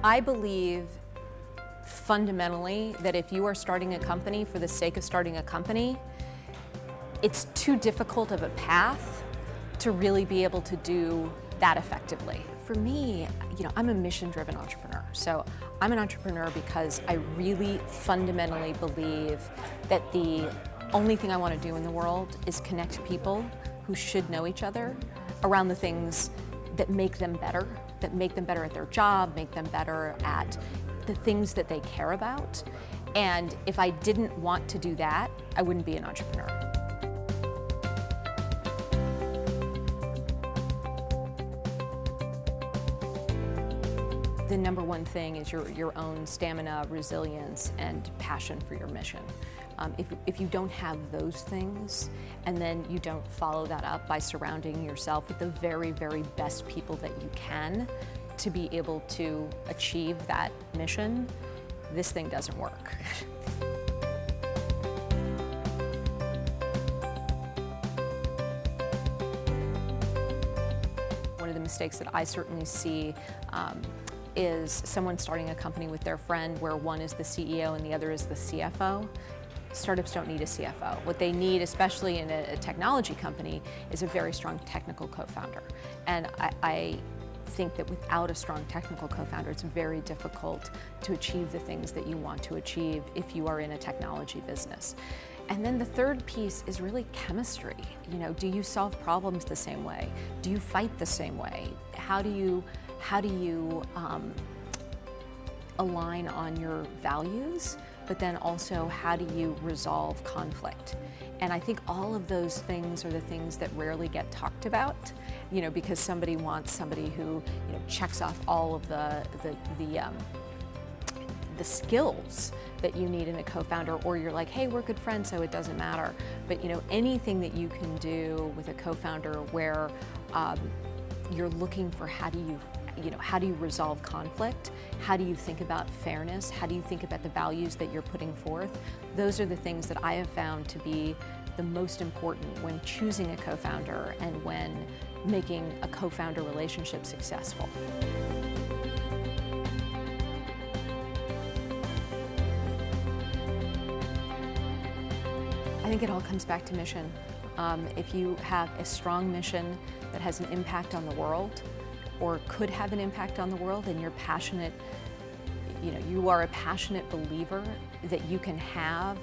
I believe fundamentally that if you are starting a company for the sake of starting a company, it's too difficult of a path to really be able to do that effectively. For me, I'm a mission-driven entrepreneur. So I'm an entrepreneur because I really fundamentally believe that the only thing I want to do in the world is connect people who should know each other around the things that make them better at their job, make them better at the things that they care about. And if I didn't want to do that, I wouldn't be an entrepreneur. The number one thing is your own stamina, resilience, and passion for your mission. If you don't have those things, and then you don't follow that up by surrounding yourself with the very, very best people that you can to be able to achieve that mission, this thing doesn't work. One of the mistakes that I certainly see is someone starting a company with their friend where one is the CEO and the other is the CFO. Startups don't need a CFO. What they need, especially in a technology company, is a very strong technical co-founder. And I think that without a strong technical co-founder, it's very difficult to achieve the things that you want to achieve if you are in a technology business. And then the third piece is really chemistry. Do you solve problems the same way? Do you fight the same way? How do you align on your values, but then also how do you resolve conflict? And I think all of those things are the things that rarely get talked about, because somebody wants somebody who checks off all of the skills that you need in a co-founder, or you're like, hey, we're good friends, so it doesn't matter. But anything that you can do with a co-founder where you're looking for how do you resolve conflict? How do you think about fairness? How do you think about the values that you're putting forth? Those are the things that I have found to be the most important when choosing a co-founder and when making a co-founder relationship successful. I think it all comes back to mission. If you have a strong mission that has an impact on the world, or could have an impact on the world, and you're passionate, you are a passionate believer that you can have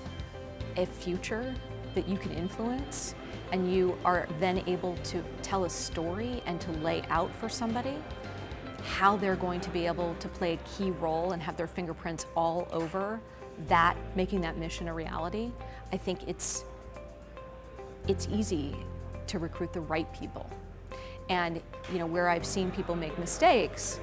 a future that you can influence, and you are then able to tell a story and to lay out for somebody how they're going to be able to play a key role and have their fingerprints all over that, making that mission a reality. I think it's easy to recruit the right people. And where I've seen people make mistakes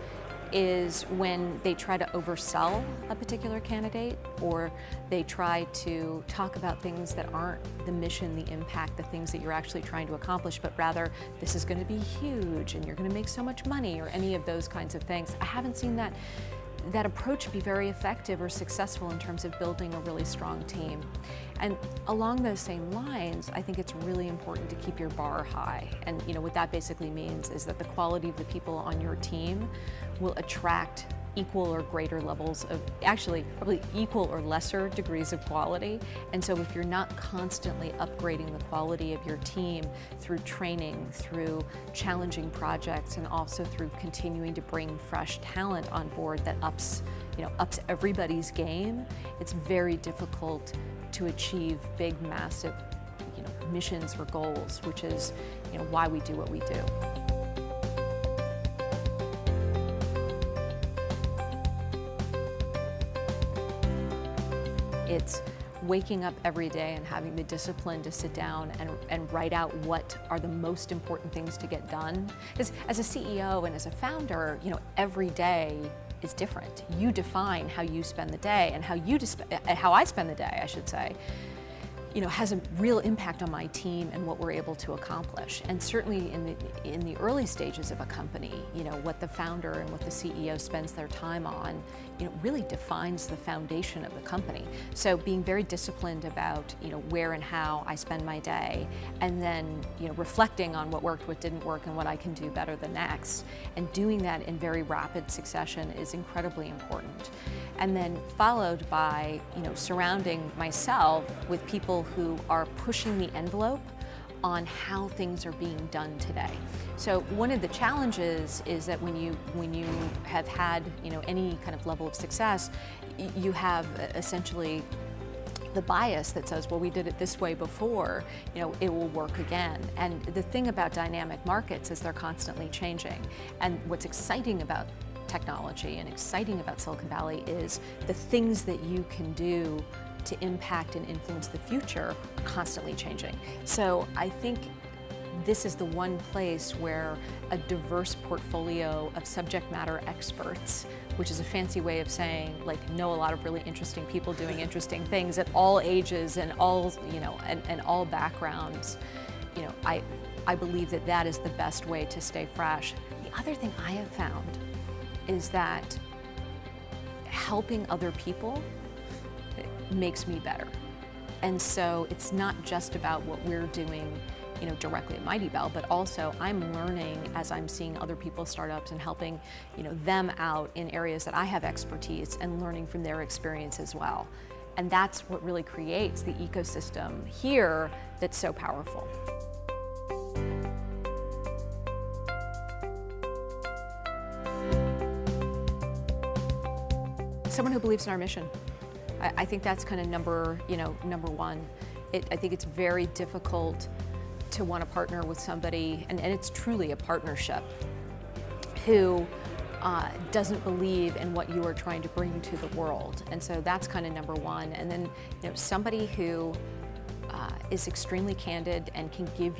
is when they try to oversell a particular candidate, or they try to talk about things that aren't the mission, the impact, the things that you're actually trying to accomplish, but rather this is going to be huge and you're going to make so much money, or any of those kinds of things. I haven't seen that approach be very effective or successful in terms of building a really strong team. And along those same lines, I think it's really important to keep your bar high. And what that basically means is that the quality of the people on your team will attract equal or greater levels of, actually probably equal or lesser degrees of quality. And so if you're not constantly upgrading the quality of your team through training, through challenging projects, and also through continuing to bring fresh talent on board that ups everybody's game, it's very difficult to achieve big, massive, missions or goals, which is, why we do what we do. It's waking up every day and having the discipline to sit down and write out what are the most important things to get done. Because as a CEO and as a founder, every day is different. You define how you spend the day, and how I spend the day, I should say. has a real impact on my team and what we're able to accomplish. And certainly in the early stages of a company, what the founder and what the CEO spends their time on, really defines the foundation of the company. So being very disciplined about, where and how I spend my day, and then, reflecting on what worked, what didn't work, and what I can do better the next, and doing that in very rapid succession is incredibly important. And then followed by, surrounding myself with people who are pushing the envelope on how things are being done today. So one of the challenges is that when you have had, any kind of level of success, you have essentially the bias that says, well, we did it this way before, it will work again. And the thing about dynamic markets is they're constantly changing. And what's exciting about technology and exciting about Silicon Valley is the things that you can do to impact and influence the future are constantly changing. So I think this is the one place where a diverse portfolio of subject matter experts, which is a fancy way of saying, know a lot of really interesting people doing interesting things at all ages and all, and all backgrounds, I believe that is the best way to stay fresh. The other thing I have found is that helping other people makes me better. And so it's not just about what we're doing, directly at Mightybell, but also I'm learning as I'm seeing other people's startups and helping, them out in areas that I have expertise and learning from their experience as well. And that's what really creates the ecosystem here that's so powerful. Someone who believes in our mission. I think that's kind of number one. I think it's very difficult to want to partner with somebody, and it's truly a partnership, who doesn't believe in what you are trying to bring to the world. And so that's kind of number one. And then somebody who is extremely candid and can give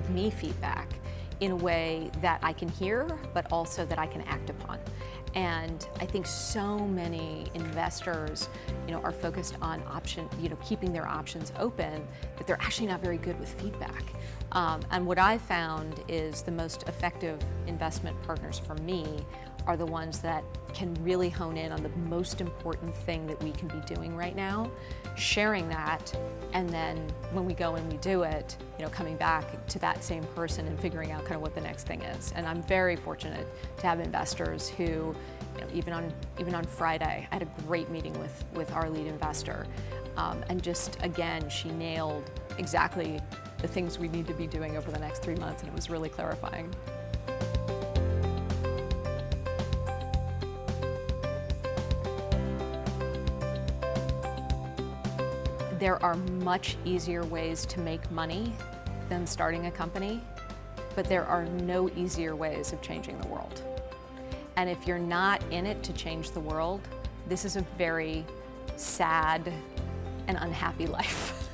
me feedback in a way that I can hear, but also that I can act upon. And I think so many investors, are focused on keeping their options open, that they're actually not very good with feedback. And what I've found is the most effective investment partners for me are the ones that can really hone in on the most important thing that we can be doing right now, sharing that, and then when we go and we do it, coming back to that same person and figuring out kind of what the next thing is. And I'm very fortunate to have investors who, even on Friday, I had a great meeting with our lead investor, and just again, she nailed exactly the things we need to be doing over the next 3 months, and it was really clarifying. There are much easier ways to make money than starting a company, but there are no easier ways of changing the world. And if you're not in it to change the world, this is a very sad and unhappy life.